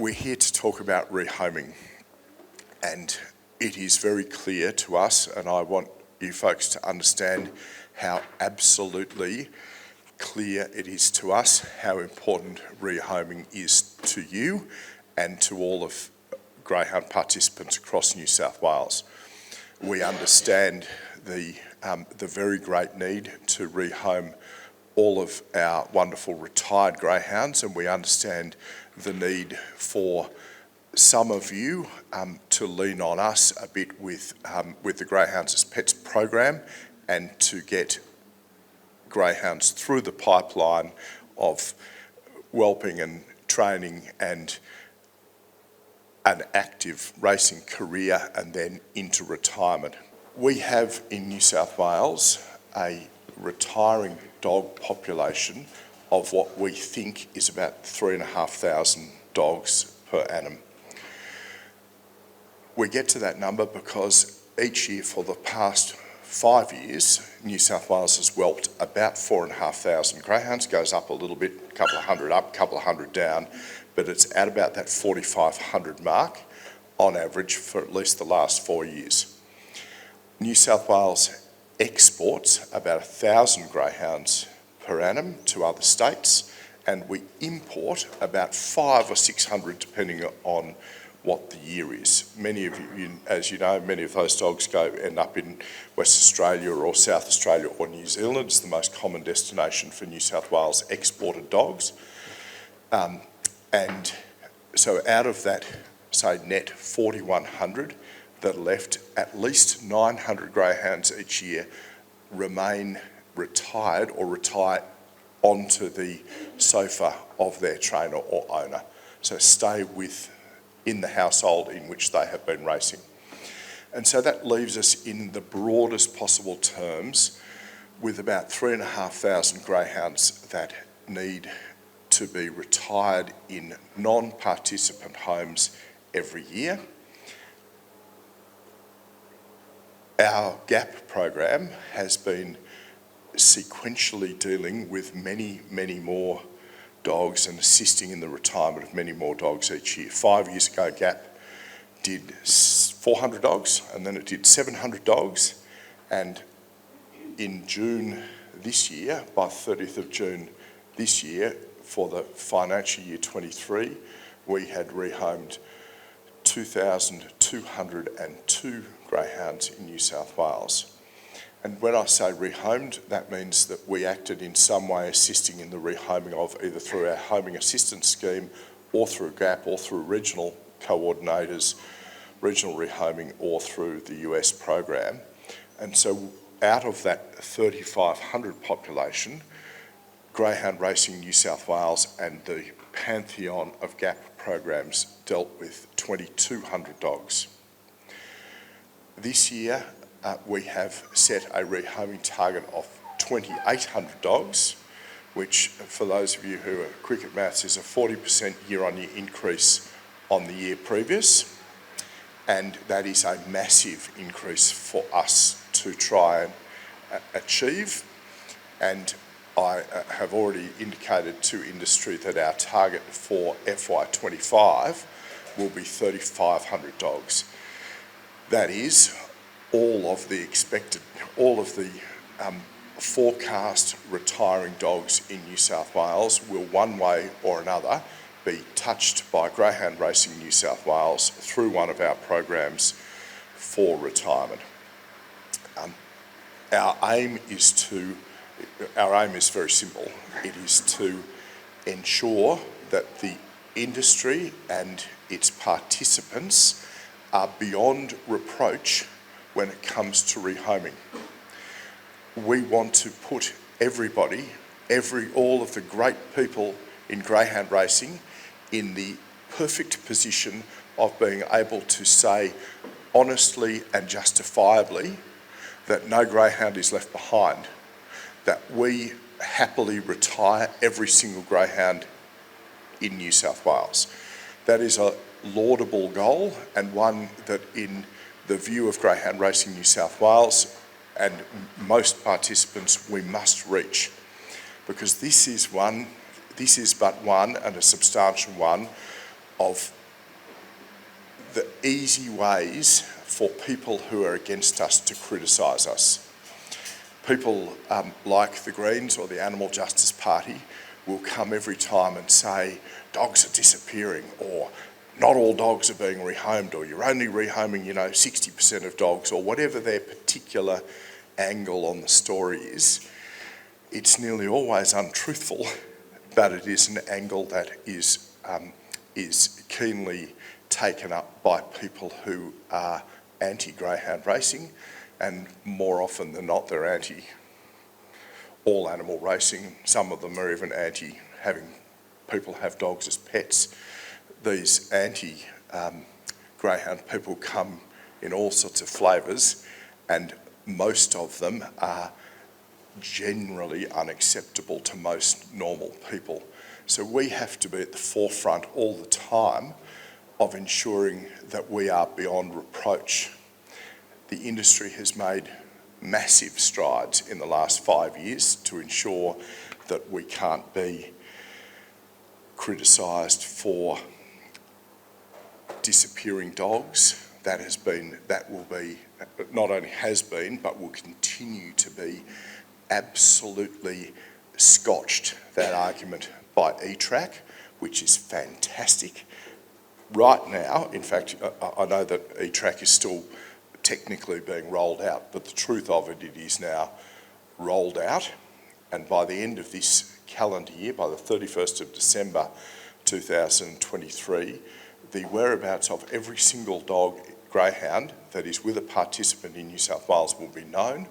We're here to talk about rehoming, and it is very clear to us, and I want you folks to understand how absolutely clear it is to us how important rehoming is to you and to all of Greyhound participants across New South Wales. We understand the very great need to rehome all of our wonderful retired greyhounds, and we understand the need for some of you to lean on us a bit with the Greyhounds as Pets program and to get greyhounds through the pipeline of whelping and training and an active racing career and then into retirement. We have in New South Wales a retiring dog population of what we think is about 3,500 dogs per annum. We get to that number because each year for the past 5 years, New South Wales has whelped about 4,500 greyhounds, goes up a little bit, a couple of hundred up, a couple of hundred down, but it's at about that 4,500 mark on average for at least the last 4 years. New South Wales exports about 1,000 greyhounds per annum to other states, and we import about 500 or 600 depending on what the year is. Many of you, as you know, many of those dogs end up in West Australia or South Australia or New Zealand. It's the most common destination for New South Wales exported dogs. And so out of that, say, net 4,100 that are left, at least 900 greyhounds each year remain retired or retire onto the sofa of their trainer or owner. So stay in the household in which they have been racing. And so that leaves us in the broadest possible terms with about 3,500 greyhounds that need to be retired in non-participant homes every year. Our GAP program has been sequentially dealing with many, many more dogs and assisting in the retirement of many more dogs each year. 5 years ago, GAP did 400 dogs, and then it did 700 dogs, and in June this year, by 30th of June this year, for the financial year 23, we had rehomed 2,202 greyhounds in New South Wales. And when I say rehomed, that means that we acted in some way assisting in the rehoming of either through our homing assistance scheme or through GAP or through regional coordinators, regional rehoming, or through the US program. And so out of that 3,500 population, Greyhound Racing New South Wales and the pantheon of GAP programs dealt with 2,200 dogs. This year, we have set a rehoming target of 2,800 dogs, which, for those of you who are quick at maths, is a 40% year-on-year increase on the year previous. And that is a massive increase for us to try and achieve. And I have already indicated to industry that our target for FY25 will be 3,500 dogs. That is all of the forecast retiring dogs in New South Wales will one way or another be touched by Greyhound Racing New South Wales through one of our programs for retirement. Our aim is very simple. It is to ensure that the industry and its participants are beyond reproach when it comes to rehoming. We want to put everybody, all of the great people in greyhound racing in the perfect position of being able to say honestly and justifiably that no greyhound is left behind, that we happily retire every single greyhound in New South Wales. That is a laudable goal, and one that in the view of Greyhound Racing New South Wales and most participants we must reach, because this is but one and a substantial one of the easy ways for people who are against us to criticise us. People like the Greens or the Animal Justice Party will come every time and say, dogs are disappearing, or not all dogs are being rehomed, or you're only rehoming, 60% of dogs, or whatever their particular angle on the story is. It's nearly always untruthful, but it is an angle that is keenly taken up by people who are anti-greyhound racing, and more often than not they're anti all animal racing. Some of them are even anti having people have dogs as pets. These anti-greyhound people come in all sorts of flavours, and most of them are generally unacceptable to most normal people. So we have to be at the forefront all the time of ensuring that we are beyond reproach. The industry has made massive strides in the last 5 years to ensure that we can't be criticised for disappearing dogs. That will be, not only has been, but will continue to be absolutely scotched, that argument, by E-Track, which is fantastic. Right now, in fact, I know that E-Track is still technically being rolled out, but the truth of it, it is now rolled out, and by the end of this calendar year, by the 31st of December 2023, the whereabouts of every single dog, greyhound, that is with a participant in New South Wales will be known,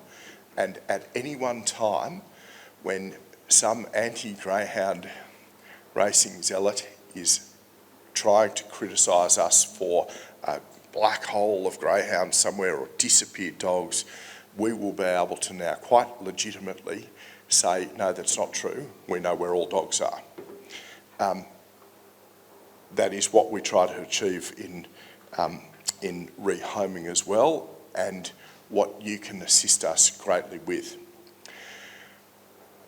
and at any one time when some anti-greyhound racing zealot is trying to criticise us for a black hole of greyhounds somewhere or disappeared dogs, we will be able to now quite legitimately say, no, that's not true. We know where all dogs are. That is what we try to achieve in rehoming as well, and what you can assist us greatly with.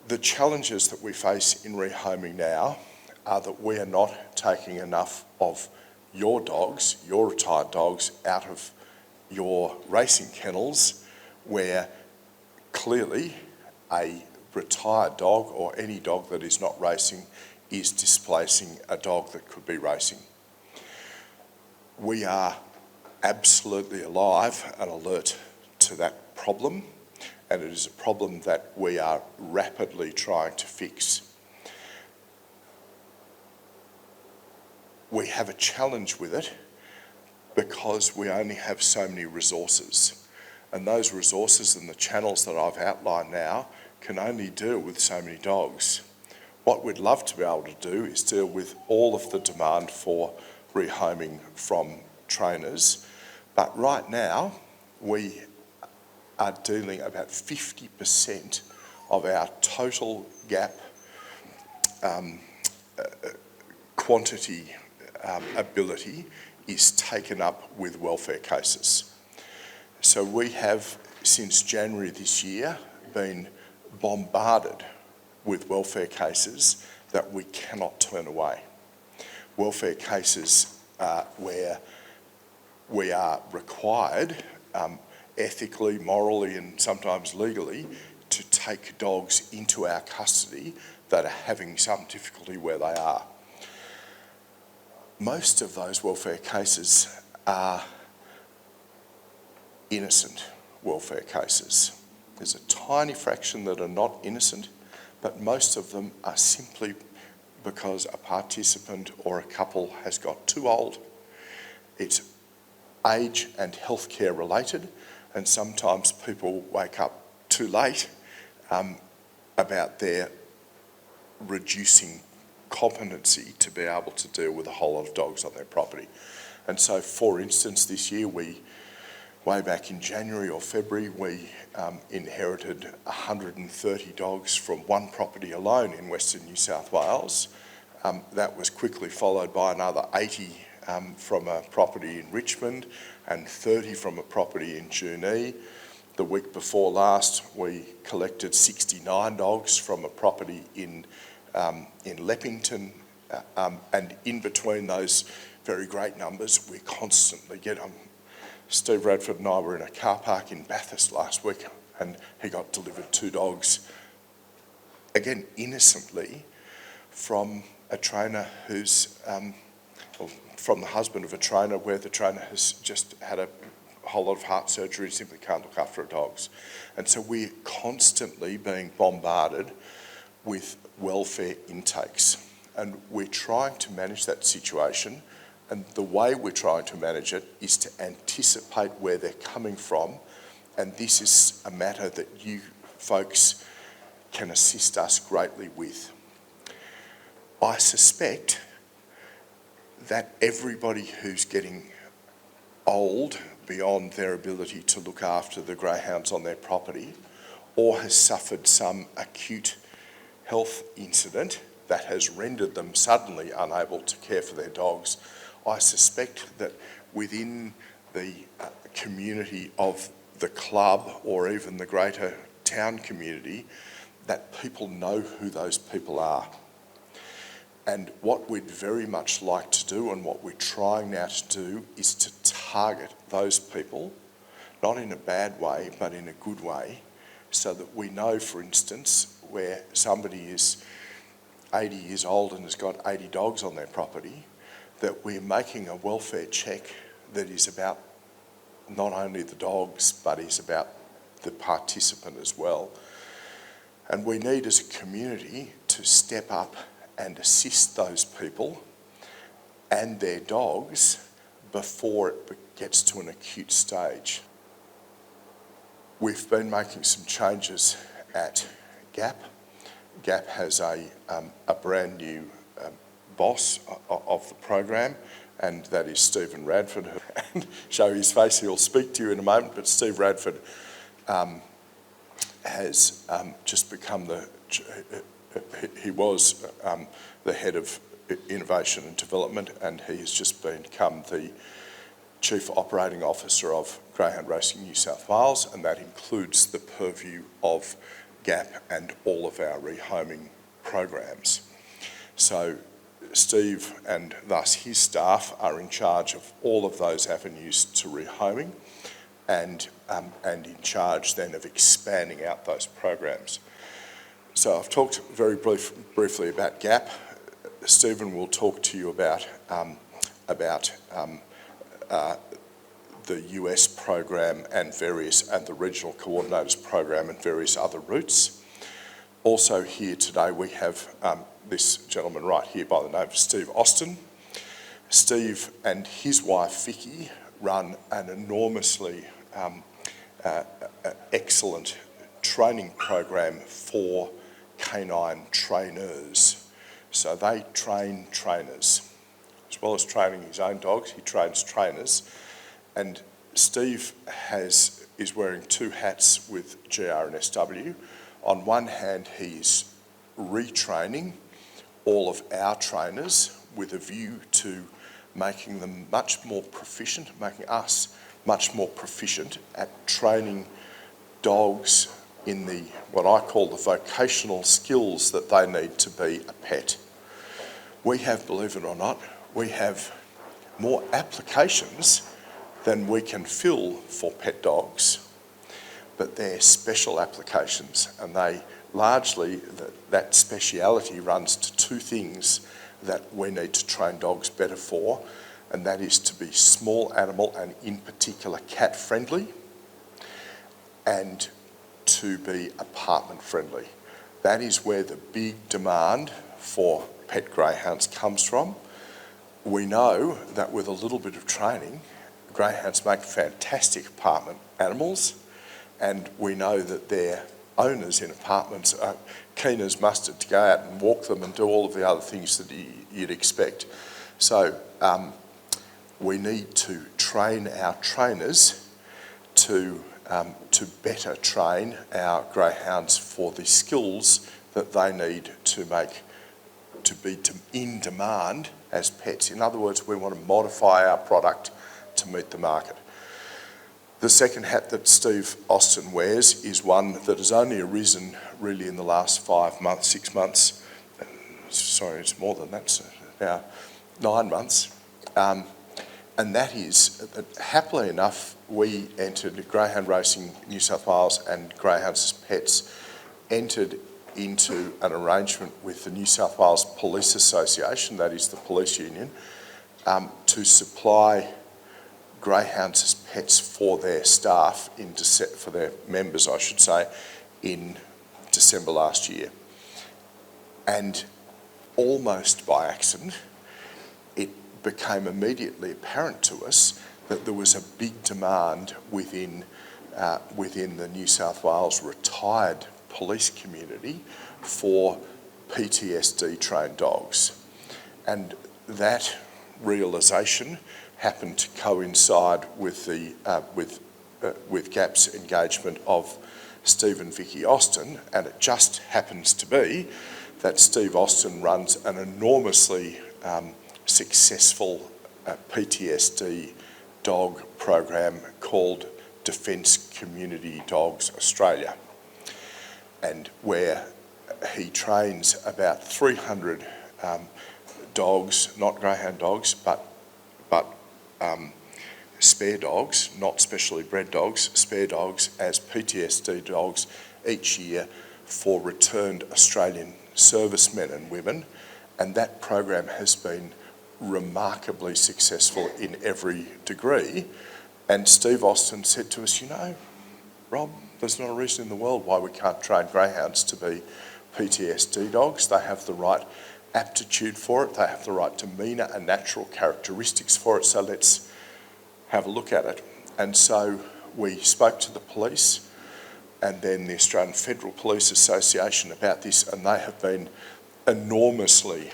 The challenges that we face in rehoming now are that we are not taking enough of your dogs, your retired dogs, out of your racing kennels, where clearly a retired dog or any dog that is not racing is displacing a dog that could be racing. We are absolutely alive and alert to that problem, and it is a problem that we are rapidly trying to fix. We have a challenge with it because we only have so many resources, and those resources and the channels that I've outlined now can only deal with so many dogs. What we'd love to be able to do is deal with all of the demand for rehoming from trainers, but right now we are dealing about 50% of our total gap quantity ability is taken up with welfare cases. So we have, since January this year, been bombarded with welfare cases that we cannot turn away. Welfare cases where we are required, ethically, morally, and sometimes legally, to take dogs into our custody that are having some difficulty where they are. Most of those welfare cases are innocent welfare cases. There's a tiny fraction that are not innocent, but most of them are simply because a participant or a couple has got too old. It's age and healthcare related, and sometimes people wake up too late about their reducing competency to be able to deal with a whole lot of dogs on their property. And so, for instance, this year way back in January or February, we inherited 130 dogs from one property alone in Western New South Wales. That was quickly followed by another 80 from a property in Richmond and 30 from a property in Junee. The week before last, we collected 69 dogs from a property in Leppington, and in between those very great numbers. We constantly get them. Steve Radford and I were in a car park in Bathurst last week, and he got delivered 2 dogs, again, innocently, from a trainer who's, or from the husband of a trainer, where the trainer has just had a whole lot of heart surgery, simply can't look after her dogs. And so we're constantly being bombarded with welfare intakes, and we're trying to manage that situation. And the way we're trying to manage it is to anticipate where they're coming from, and this is a matter that you folks can assist us greatly with. I suspect that everybody who's getting old beyond their ability to look after the greyhounds on their property, or has suffered some acute health incident that has rendered them suddenly unable to care for their dogs, I suspect that within the community of the club, or even the greater town community, that people know who those people are. And what we'd very much like to do, and what we're trying now to do, is to target those people, not in a bad way, but in a good way, so that we know, for instance, where somebody is 80 years old and has got 80 dogs on their property, that we're making a welfare check that is about not only the dogs, but is about the participant as well. And we need, as a community, to step up and assist those people and their dogs before it gets to an acute stage. We've been making some changes at GAP. GAP has a brand new boss of the program, and that is Stephen Radford. And show his face, he'll speak to you in a moment, but Steve Radford has just become he was the head of innovation and development, and he has just become the Chief Operating Officer of Greyhound Racing New South Wales, and that includes the purview of GAP and all of our rehoming programs. So Steve, and thus his staff, are in charge of all of those avenues to rehoming, and in charge then of expanding out those programs. So I've talked very briefly about GAP. Stephen will talk to you about the US program and the regional coordinators program and various other routes. Also here today we have this gentleman right here by the name of Steve Austin. Steve and his wife Vicky run an enormously excellent training program for canine trainers. So they train trainers. As well as training his own dogs, he trains trainers. And Steve is wearing 2 hats with GRNSW. On one hand, he's retraining all of our trainers with a view to making them much more proficient, making us much more proficient at training dogs in the, what I call the vocational skills that they need to be a pet. We have, believe it or not, we have more applications than we can fill for pet dogs, but they're special applications, and they largely, that speciality runs to 2 things that we need to train dogs better for, and that is to be small animal, and in particular cat friendly, and to be apartment friendly. That is where the big demand for pet greyhounds comes from. We know that with a little bit of training, greyhounds make fantastic apartment animals, and we know that their owners in apartments are keen as mustard to go out and walk them and do all of the other things that you'd expect. So we need to train our trainers to better train our greyhounds for the skills that they need to be in demand as pets. In other words, we want to modify our product to meet the market. The second hat that Steve Austin wears is one that has only arisen really in the last 5 months, 6 months. Sorry, it's more than that, now 9 months. And that is that, happily enough, we entered Greyhound Racing New South Wales and Greyhounds as Pets entered into an arrangement with the New South Wales Police Association, that is the police union, to supply greyhounds as pets for their staff, for their members, I should say, in December last year. And almost by accident, it became immediately apparent to us that there was a big demand within the New South Wales retired police community for PTSD trained dogs. And that realisation happened to coincide with with GAP's engagement of Steve and Vicky Austin, and it just happens to be that Steve Austin runs an enormously successful PTSD dog program called Defence Community Dogs Australia, and where he trains about 300 dogs, not greyhound dogs, but spare dogs, not specially bred dogs, spare dogs as PTSD dogs each year for returned Australian servicemen and women, and that program has been remarkably successful in every degree. And Steve Austin said to us, you know, Rob, there's not a reason in the world why we can't train greyhounds to be PTSD dogs. They have the right aptitude for it, they have the right demeanour and natural characteristics for it, so let's have a look at it. And so we spoke to the police and then the Australian Federal Police Association about this, and they have been enormously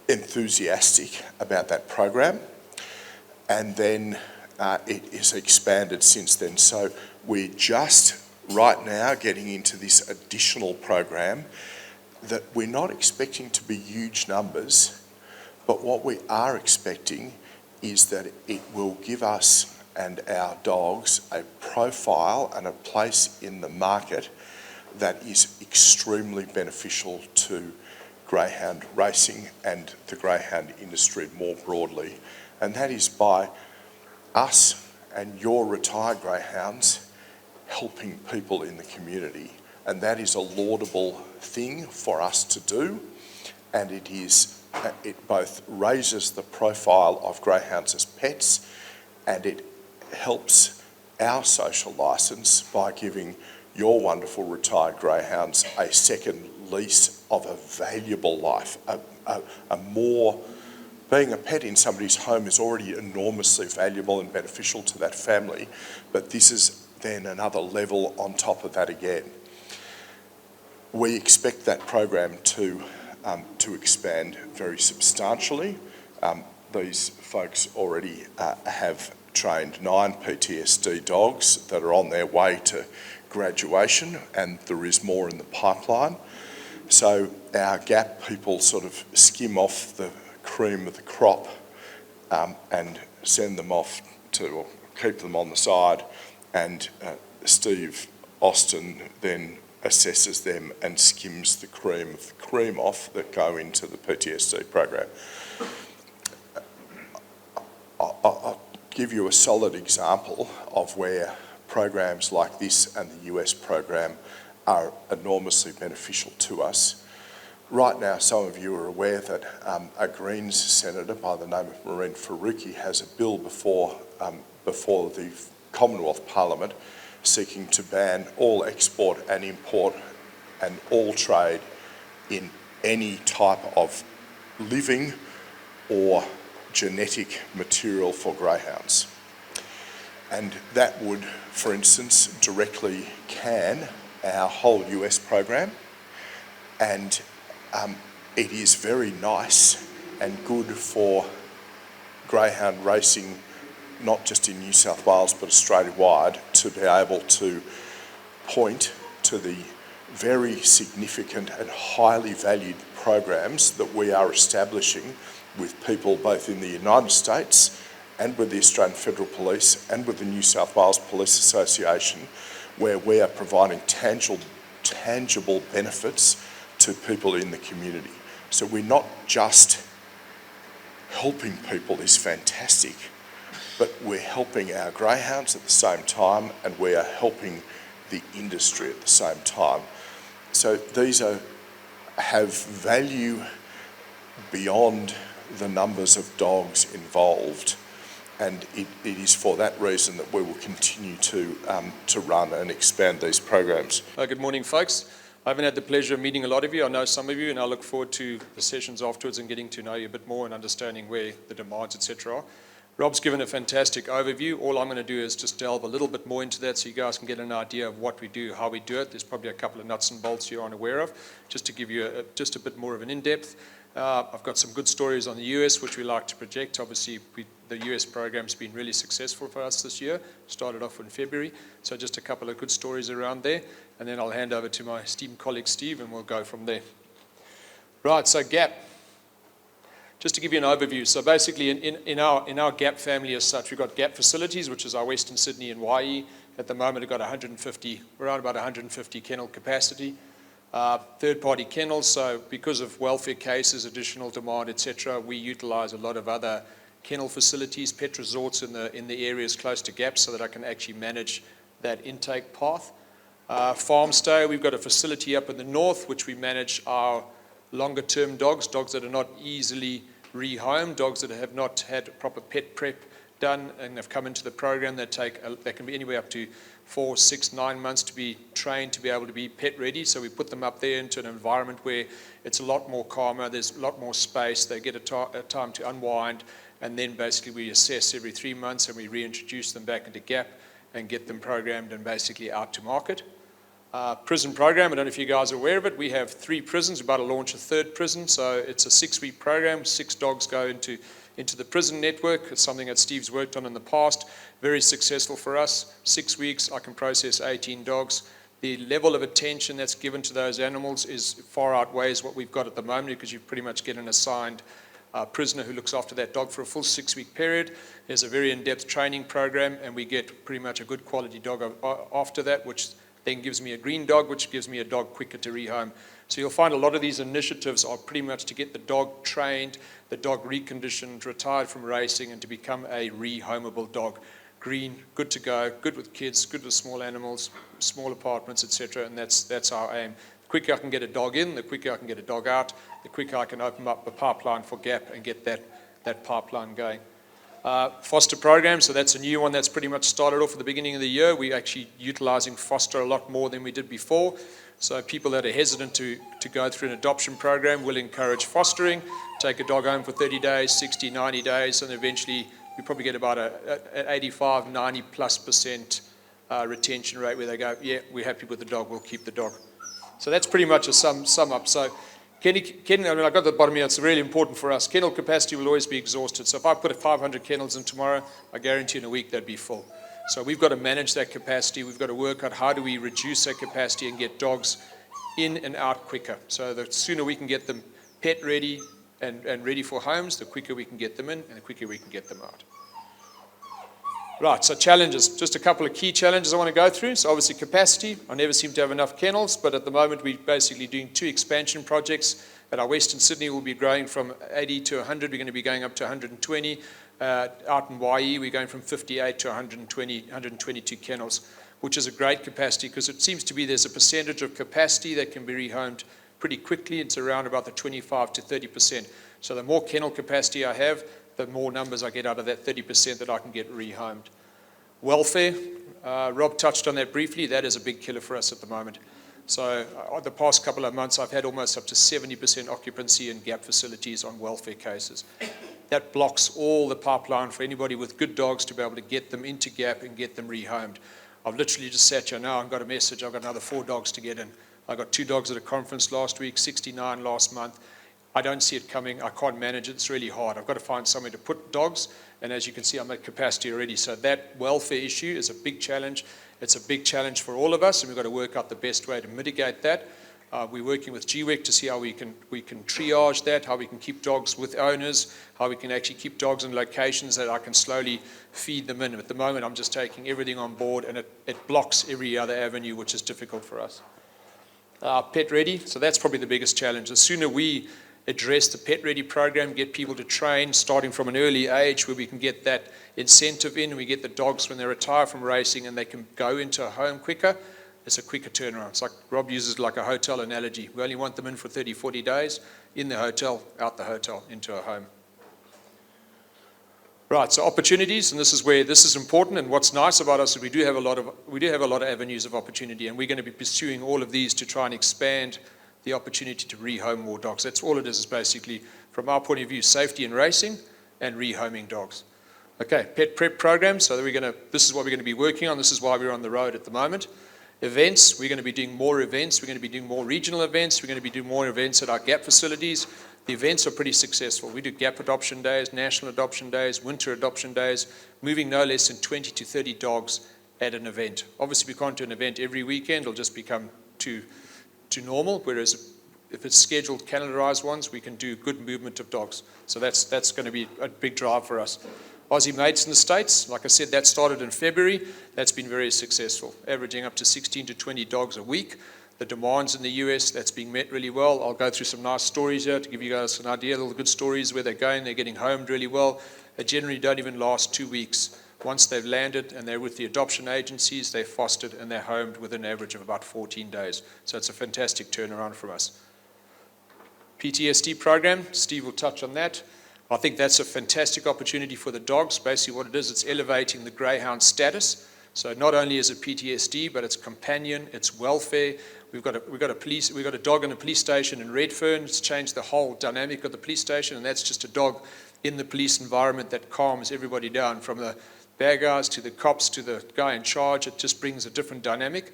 enthusiastic about that program, and then it is expanded since then. So we're just right now getting into this additional program that we're not expecting to be huge numbers, but what we are expecting is that it will give us and our dogs a profile and a place in the market that is extremely beneficial to greyhound racing and the greyhound industry more broadly. And that is by us and your retired greyhounds helping people in the community. And that is a laudable thing for us to do, and it both raises the profile of greyhounds as pets, and it helps our social licence by giving your wonderful retired greyhounds a second lease of a valuable life. Being a pet in somebody's home is already enormously valuable and beneficial to that family, but this is then another level on top of that again. We expect that program to expand very substantially. These folks already have trained 9 PTSD dogs that are on their way to graduation, and there is more in the pipeline. So our GAP people sort of skim off the cream of the crop and send them off or keep them on the side, and Steve Austin then assesses them and skims the cream off that go into the PTSD program. I'll give you a solid example of where programs like this and the US program are enormously beneficial to us. Right now, some of you are aware that a Greens senator by the name of Maureen Faruqi has a bill before the Commonwealth Parliament seeking to ban all export and import and all trade in any type of living or genetic material for greyhounds. And that would, for instance, directly can our whole US program, and it is very nice and good for greyhound racing, not just in New South Wales but Australia-wide, to be able to point to the very significant and highly valued programs that we are establishing with people both in the United States and with the Australian Federal Police and with the New South Wales Police Association, where we are providing tangible benefits to people in the community. So we're not just helping people is fantastic, but we're helping our greyhounds at the same time, and we are helping the industry at the same time. So these have value beyond the numbers of dogs involved, and it is for that reason that we will continue to run and expand these programs. Good morning, folks. I haven't had the pleasure of meeting a lot of you. I know some of you, and I look forward to the sessions afterwards and getting to know you a bit more and understanding where the demands, etc. are. Rob's given a fantastic overview. All I'm going to do is just delve a little bit more into that so you guys can get an idea of what we do, how we do it. There's probably a couple of nuts and bolts you're unaware of, just to give you just a bit more of an in-depth. I've got some good stories on the US, which we like to project. Obviously, the US program's been really successful for us this year. Started off in February, so just a couple of good stories around there. And then I'll hand over to my esteemed colleague, Steve, and we'll go from there. Right, so GAP. Just to give you an overview, so basically in our GAP family as such, we've got GAP facilities, which is our Western Sydney and YE. At the moment, we've got around about 150 kennel capacity. Third-party kennels, so because of welfare cases, additional demand, etc., we utilize a lot of other kennel facilities, pet resorts in the areas close to GAP so that I can actually manage that intake path. Farm stay, we've got a facility up in the north, which we manage our longer-term dogs that are not easily rehomed, dogs that have not had proper pet prep done and have come into the program that can be anywhere up to 4, 6, 9 months to be trained to be able to be pet ready. So we put them up there into an environment where it's a lot more calmer, there's a lot more space, they get a time to unwind, and then basically we assess every 3 months and we reintroduce them back into GAP and get them programmed and basically out to market. Prison program, I don't know if you guys are aware of it. We have 3 prisons. We're about to launch a 3rd prison. So it's a 6-week program. 6 dogs go into the prison network. It's something that Steve's worked on in the past. Very successful for us. 6 weeks, I can process 18 dogs. The level of attention that's given to those animals far outweighs what we've got at the moment, because you pretty much get an assigned prisoner who looks after that dog for a full 6-week period. There's a very in-depth training program, and we get pretty much a good quality dog after that, which then gives me a green dog, which gives me a dog quicker to rehome. So you'll find a lot of these initiatives are pretty much to get the dog trained, the dog reconditioned, retired from racing, and to become a rehomable dog. Green, good to go, good with kids, good with small animals, small apartments, etc. And that's our aim. The quicker I can get a dog in, the quicker I can get a dog out, the quicker I can open up a pipeline for GAP and get that pipeline going. Foster program, so that's a new one that's pretty much started off at the beginning of the year. We're actually utilizing foster a lot more than we did before. So people that are hesitant to go through an adoption program will encourage fostering, take a dog home for 30 days, 60, 90 days, and eventually we probably get about an 85, 90+% retention rate where they go, yeah, we're happy with the dog, we'll keep the dog. So that's pretty much a sum up. So I got the bottom here, it's really important for us. Kennel capacity will always be exhausted. So if I put 500 kennels in tomorrow, I guarantee in a week they'd be full. So we've got to manage that capacity. We've got to work out how do we reduce that capacity and get dogs in and out quicker. So the sooner we can get them pet ready and ready for homes, the quicker we can get them in and the quicker we can get them out. Right, so challenges. Just a couple of key challenges I want to go through. So obviously capacity. I never seem to have enough kennels, but at the moment we're basically doing 2 expansion projects. At our Western Sydney, we'll be growing from 80 to 100. We're going to be going up to 120. Out in YE, we're going from 58 to 122 kennels, which is a great capacity because it seems to be there's a percentage of capacity that can be rehomed pretty quickly. It's around about the 25 to 30%. So the more kennel capacity I have, the more numbers I get out of that 30% that I can get rehomed. Welfare, Rob touched on that briefly. That is a big killer for us at the moment. So the past couple of months, I've had almost up to 70% occupancy in GAP facilities on welfare cases. That blocks all the pipeline for anybody with good dogs to be able to get them into GAP and get them rehomed. I've literally just sat here now and got a message. I've got another 4 dogs to get in. I got 2 dogs at a conference last week, 69 last month. I don't see it coming. I can't manage it. It's really hard. I've got to find somewhere to put dogs. And as you can see, I'm at capacity already. So that welfare issue is a big challenge. It's a big challenge for all of us, and we've got to work out the best way to mitigate that. We're working with GWEC to see how we can triage that, how we can keep dogs with owners, how we can actually keep dogs in locations that I can slowly feed them in. At the moment, I'm just taking everything on board, and it blocks every other avenue, which is difficult for us. Pet Ready. So that's probably the biggest challenge. The sooner we address the Pet Ready program, get people to train starting from an early age where we can get that incentive in, and we get the dogs when they retire from racing and they can go into a home quicker, it's a quicker turnaround. It's like Rob uses like a hotel analogy. We only want them in for 30, 40 days, in the hotel, out the hotel, into a home. Right, so opportunities, and this is where this is important, and what's nice about us is we do have a lot of avenues of opportunity, and we're going to be pursuing all of these to try and expand the opportunity to rehome more dogs. That's all it is basically, from our point of view, safety in racing and rehoming dogs. Okay, pet prep program, so this is what we're going to be working on. This is why we're on the road at the moment. Events, we're going to be doing more events. We're going to be doing more regional events. We're going to be doing more events at our GAP facilities. The events are pretty successful. We do GAP adoption days, national adoption days, winter adoption days, moving no less than 20 to 30 dogs at an event. Obviously, we can't do an event every weekend. It'll just become too normal, whereas if it's scheduled, calendarized ones, we can do good movement of dogs. So that's going to be a big drive for us. Aussie Mates in the States, like I said, that started in February. That's been very successful, averaging up to 16 to 20 dogs a week. The demands in the US, that's being met really well. I'll go through some nice stories here to give you guys an idea, little good stories where they're going, they're getting homed really well. They generally don't even last 2 weeks. Once they've landed and they're with the adoption agencies, they're fostered and they're homed within an average of about 14 days. So it's a fantastic turnaround for us. PTSD program, Steve will touch on that. I think that's a fantastic opportunity for the dogs. Basically what it is, it's elevating the greyhound status. So not only is it PTSD, but it's companion, it's welfare. We've got a dog in a police station in Redfern. It's changed the whole dynamic of the police station, and that's just a dog in the police environment that calms everybody down, from the bad guys to the cops to the guy in charge. It just brings a different dynamic.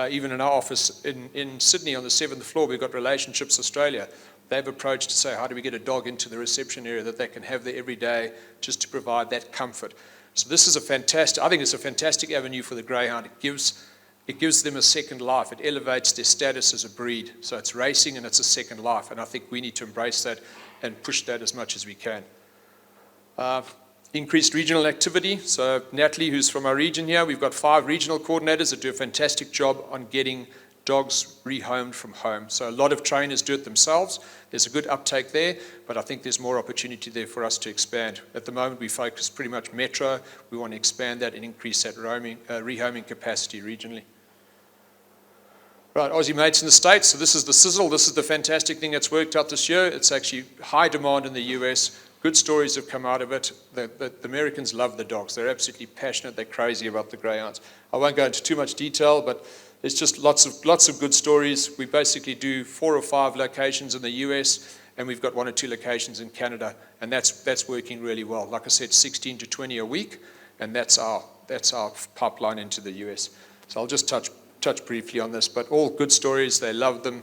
Even in our office in Sydney on the 7th floor, we've got Relationships Australia. They've approached to say, how do we get a dog into the reception area that they can have there every day just to provide that comfort. So this is I think it's a fantastic avenue for the greyhound. It gives them a second life. It elevates their status as a breed. So it's racing and it's a second life. And I think we need to embrace that and push that as much as we can. Increased regional activity. So Natalie, who's from our region here, we've got 5 regional coordinators that do a fantastic job on getting dogs rehomed from home. So a lot of trainers do it themselves. There's a good uptake there, but I think there's more opportunity there for us to expand. At the moment, we focus pretty much metro. We want to expand that and increase that rehoming capacity regionally. Right, Aussie Mates in the States. So this is the sizzle. This is the fantastic thing that's worked out this year. It's actually high demand in the US. Good stories have come out of it. The Americans love the dogs. They're absolutely passionate. They're crazy about the greyhounds. I won't go into too much detail, but it's just lots of good stories. We basically do 4 or 5 locations in the US, and we've got 1 or 2 locations in Canada, and that's working really well. Like I said, 16 to 20 a week, and that's our pipeline into the US. So I'll just touch briefly on this, but all good stories. They love them.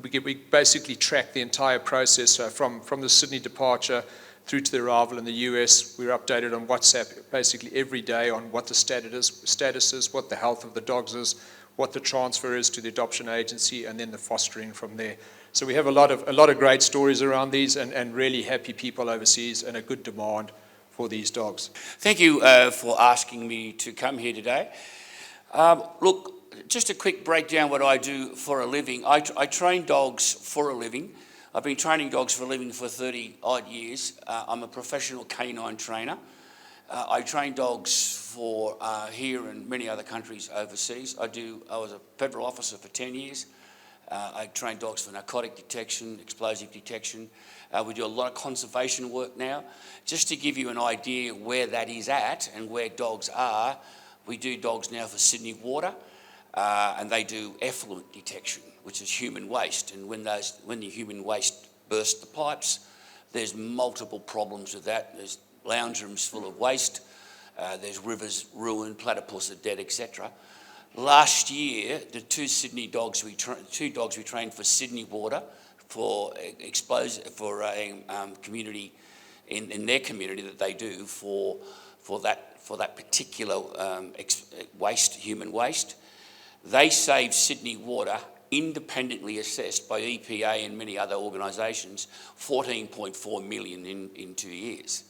We basically track the entire process, so from the Sydney departure through to the arrival in the US. We're updated on WhatsApp basically every day on what the status is, what the health of the dogs is, what the transfer is to the adoption agency, and then the fostering from there. So we have a lot of great stories around these, and really happy people overseas, and a good demand for these dogs. Thank you for asking me to come here today. Look, just a quick breakdown what I do for a living. I train dogs for a living. I've been training dogs for a living for 30 odd years. I'm a professional canine trainer. I train dogs for here and many other countries overseas. I was a federal officer for 10 years. I train dogs for narcotic detection, explosive detection. We do a lot of conservation work now. Just to give you an idea where that is at and where dogs are, we do dogs now for Sydney Water, and they do effluent detection, which is human waste. And when the human waste bursts the pipes, there's multiple problems with that. There's lounge rooms full of waste, there's rivers ruined, platypus are dead, etc. Last year, the 2 dogs we trained for Sydney Water for a community in their community that they do for that particular human waste. They saved Sydney Water, independently assessed by EPA and many other organisations, $14.4 million in 2 years.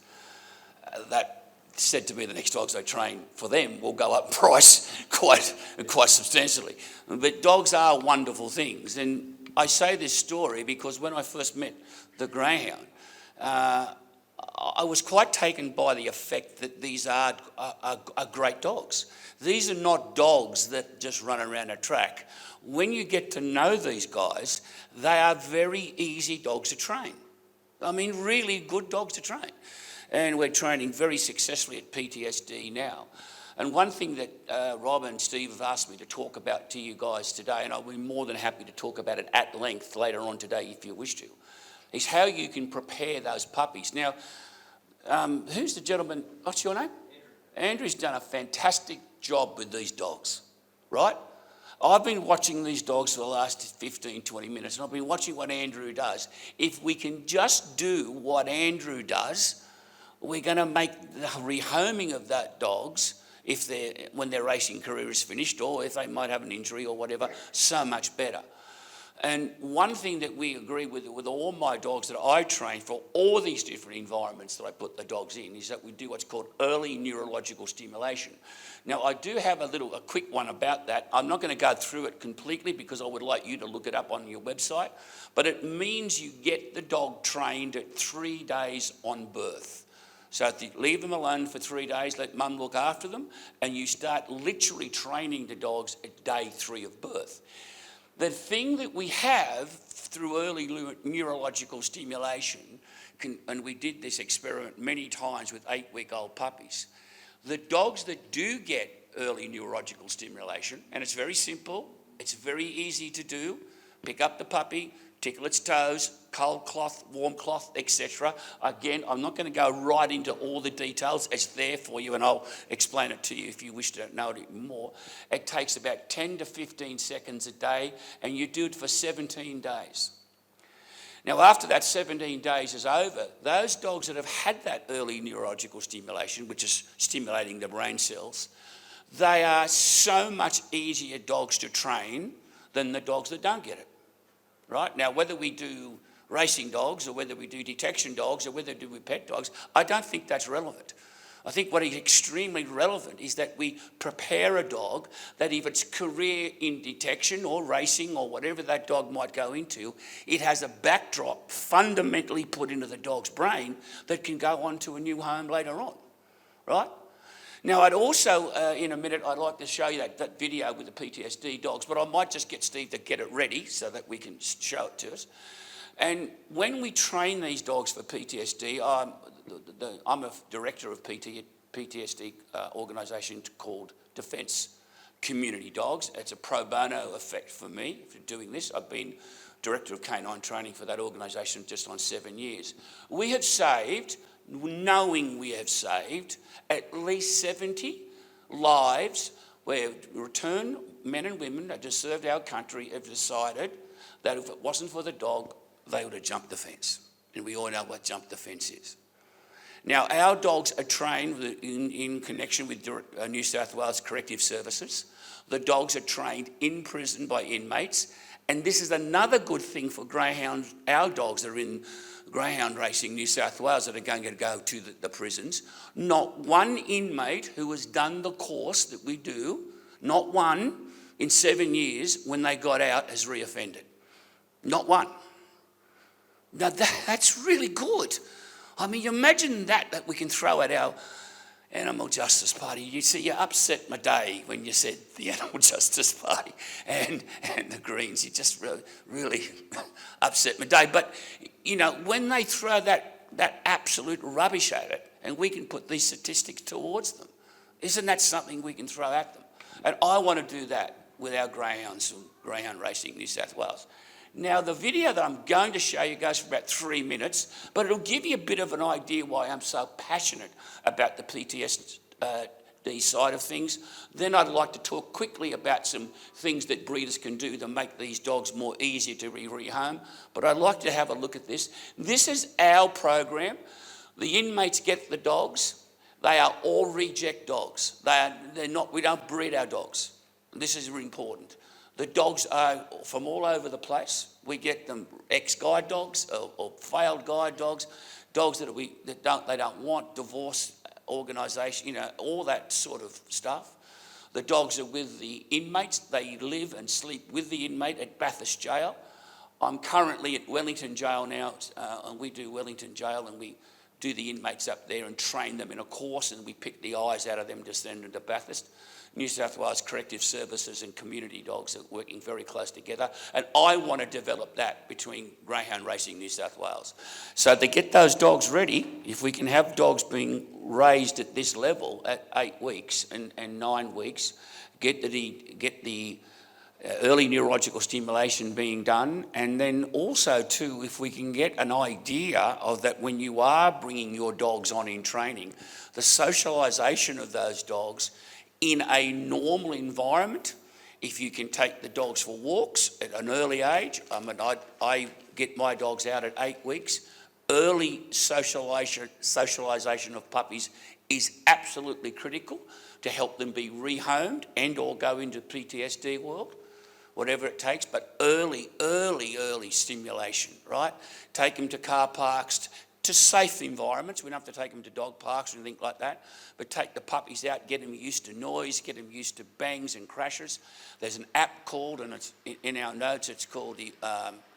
That said to me the next dogs I train for them will go up in price quite substantially. But dogs are wonderful things. And I say this story because when I first met the Greyhound, I was quite taken by the effect that these are great dogs. These are not dogs that just run around a track. When you get to know these guys, they are very easy dogs to train. I mean, really good dogs to train. And we're training very successfully at PTSD now. And one thing that Rob and Steve have asked me to talk about to you guys today, and I'll be more than happy to talk about it at length later on today if you wish to, is how you can prepare those puppies. Now, who's the gentleman? What's your name? Andrew's done a fantastic job with these dogs, right? I've been watching these dogs for the last 15, 20 minutes, and I've been watching what Andrew does. If we can just do what Andrew does, we're going to make the rehoming of that dogs, when their racing career is finished, or if they might have an injury or whatever, so much better. And one thing that we agree with all my dogs that I train for all these different environments that I put the dogs in is that we do what's called early neurological stimulation. Now, I do have a quick one about that. I'm not going to go through it completely because I would like you to look it up on your website, but it means you get the dog trained at 3 days on birth. So if you leave them alone for 3 days, let mum look after them, and you start literally training the dogs at day 3 of birth. The thing that we have through early neurological stimulation, and we did this experiment many times with 8-week-old puppies, the dogs that do get early neurological stimulation, and it's very simple, it's very easy to do, pick up the puppy, tickle its toes, cold cloth, warm cloth, etc. Again, I'm not going to go right into all the details. It's there for you, and I'll explain it to you if you wish to know it more. It takes about 10 to 15 seconds a day, and you do it for 17 days. Now, after that 17 days is over, those dogs that have had that early neurological stimulation, which is stimulating the brain cells, they are so much easier dogs to train than the dogs that don't get it. Right? Now, whether we do racing dogs or whether we do detection dogs or whether we do pet dogs, I don't think that's relevant. I think what is extremely relevant is that we prepare a dog that if its career in detection or racing or whatever that dog might go into, it has a backdrop fundamentally put into the dog's brain that can go on to a new home later on, right? Now, I'd also, in a minute, I'd like to show you that video with the PTSD dogs, but I might just get Steve to get it ready so that we can show it to us. And when we train these dogs for PTSD, I'm a director of PTSD organisation called Defence Community Dogs. It's a pro bono effect for me for doing this. I've been director of canine training for that organisation just on 7 years. We have saved at least 70 lives where return men and women that have served our country have decided that if it wasn't for the dog, they would have jumped the fence. And we all know what jump the fence is. Now, our dogs are trained in connection with New South Wales Corrective Services. The dogs are trained in prison by inmates. And this is another good thing for greyhounds. Our dogs are in greyhound racing New South Wales that are going to go to the prisons. Not one inmate who has done the course that we do, not one in 7 years when they got out has reoffended. Not one. Now that's really good. I mean, imagine that we can throw at our Animal Justice Party. You see, you upset my day when you said the Animal Justice Party and the Greens. You just really upset my day. But, you know, when they throw that absolute rubbish at it and we can put these statistics towards them, isn't that something we can throw at them? And I want to do that with our greyhounds, greyhound racing New South Wales. Now, the video that I'm going to show you goes for about 3 minutes, but it'll give you a bit of an idea why I'm so passionate about the PTSD side of things. Then I'd like to talk quickly about some things that breeders can do to make these dogs more easier to rehome. But I'd like to have a look at this. This is our program. The inmates get the dogs. They are all reject dogs. We don't breed our dogs. This is important. The dogs are from all over the place. We get them ex-guide dogs or failed guide dogs, dogs that they don't want, divorce, organisation, all that sort of stuff. The dogs are with the inmates. They live and sleep with the inmate at Bathurst Jail. I'm currently at Wellington Jail now, and we do Wellington Jail, and we do the inmates up there and train them in a course, and we pick the eyes out of them to send them to Bathurst. New South Wales Corrective Services and community dogs are working very close together, and I want to develop that between Greyhound Racing New South Wales. So to get those dogs ready, if we can have dogs being raised at this level at 8 weeks and 9 weeks, get the early neurological stimulation being done, and then also too, if we can get an idea of that when you are bringing your dogs on in training, the socialisation of those dogs in a normal environment. If you can take the dogs for walks at an early age, I get my dogs out at 8 weeks. Early socialisation of puppies is absolutely critical to help them be rehomed and or go into PTSD world, whatever it takes, but early stimulation, right? Take them to car parks, to safe environments. We don't have to take them to dog parks or anything like that, but take the puppies out, get them used to noise, get them used to bangs and crashes. There's an app called, and it's in our notes, it's called the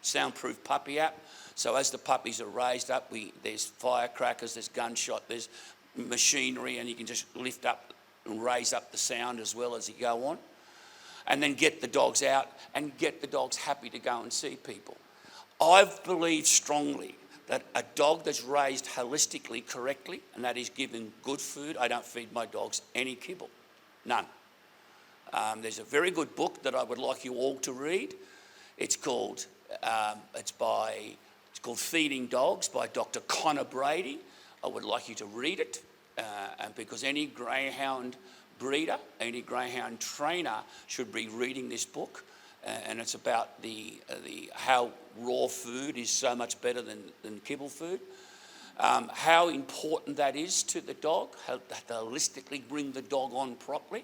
Soundproof Puppy app. So as the puppies are raised up, there's firecrackers, there's gunshot, there's machinery, and you can just lift up and raise up the sound as well as you go on. And then get the dogs out and get the dogs happy to go and see people. I believe strongly that a dog that's raised holistically correctly, and that is given good food. I don't feed my dogs any kibble, none. There's a very good book that I would like you all to read. It's called Feeding Dogs by Dr. Connor Brady. I would like you to read it, and because any greyhound breeder, any greyhound trainer should be reading this book. And it's about how raw food is so much better than kibble food, how important that is to the dog, how to holistically bring the dog on properly.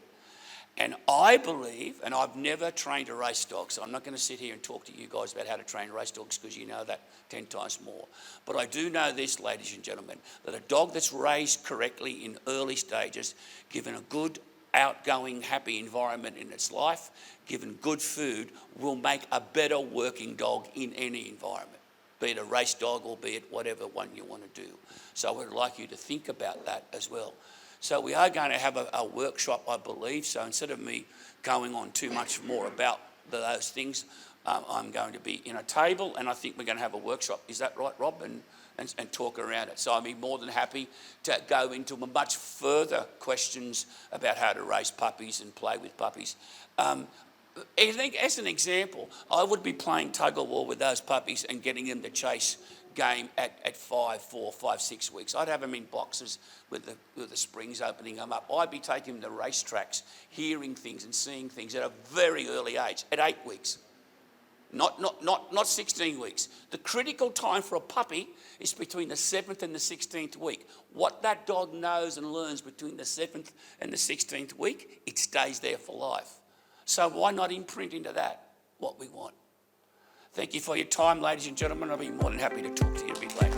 And I believe, and I've never trained a race dog, so I'm not going to sit here and talk to you guys about how to train race dogs because you know that 10 times more. But I do know this, ladies and gentlemen, that a dog that's raised correctly in early stages, given a good outgoing, happy environment in its life, given good food, will make a better working dog in any environment, be it a race dog or be it whatever one you want to do. So I would like you to think about that as well. So we are going to have a workshop, I believe, so instead of me going on too much more about those things, I'm going to be in a table, and I think we're going to have a workshop. Is that right, Rob? And talk around it. So I'd be more than happy to go into much further questions about how to raise puppies and play with puppies. I think, as an example, I would be playing tug-of-war with those puppies and getting them to chase game at 5, 4, 5, 6 weeks. I'd have them in boxes with the springs opening them up. I'd be taking them to racetracks, hearing things and seeing things at a very early age, at 8 weeks. Not 16 weeks. The critical time for a puppy is between the 7th and the 16th week. What that dog knows and learns between the 7th and the 16th week, it stays there for life. So why not imprint into that what we want? Thank you for your time, ladies and gentlemen. I'll be more than happy to talk to you a bit later.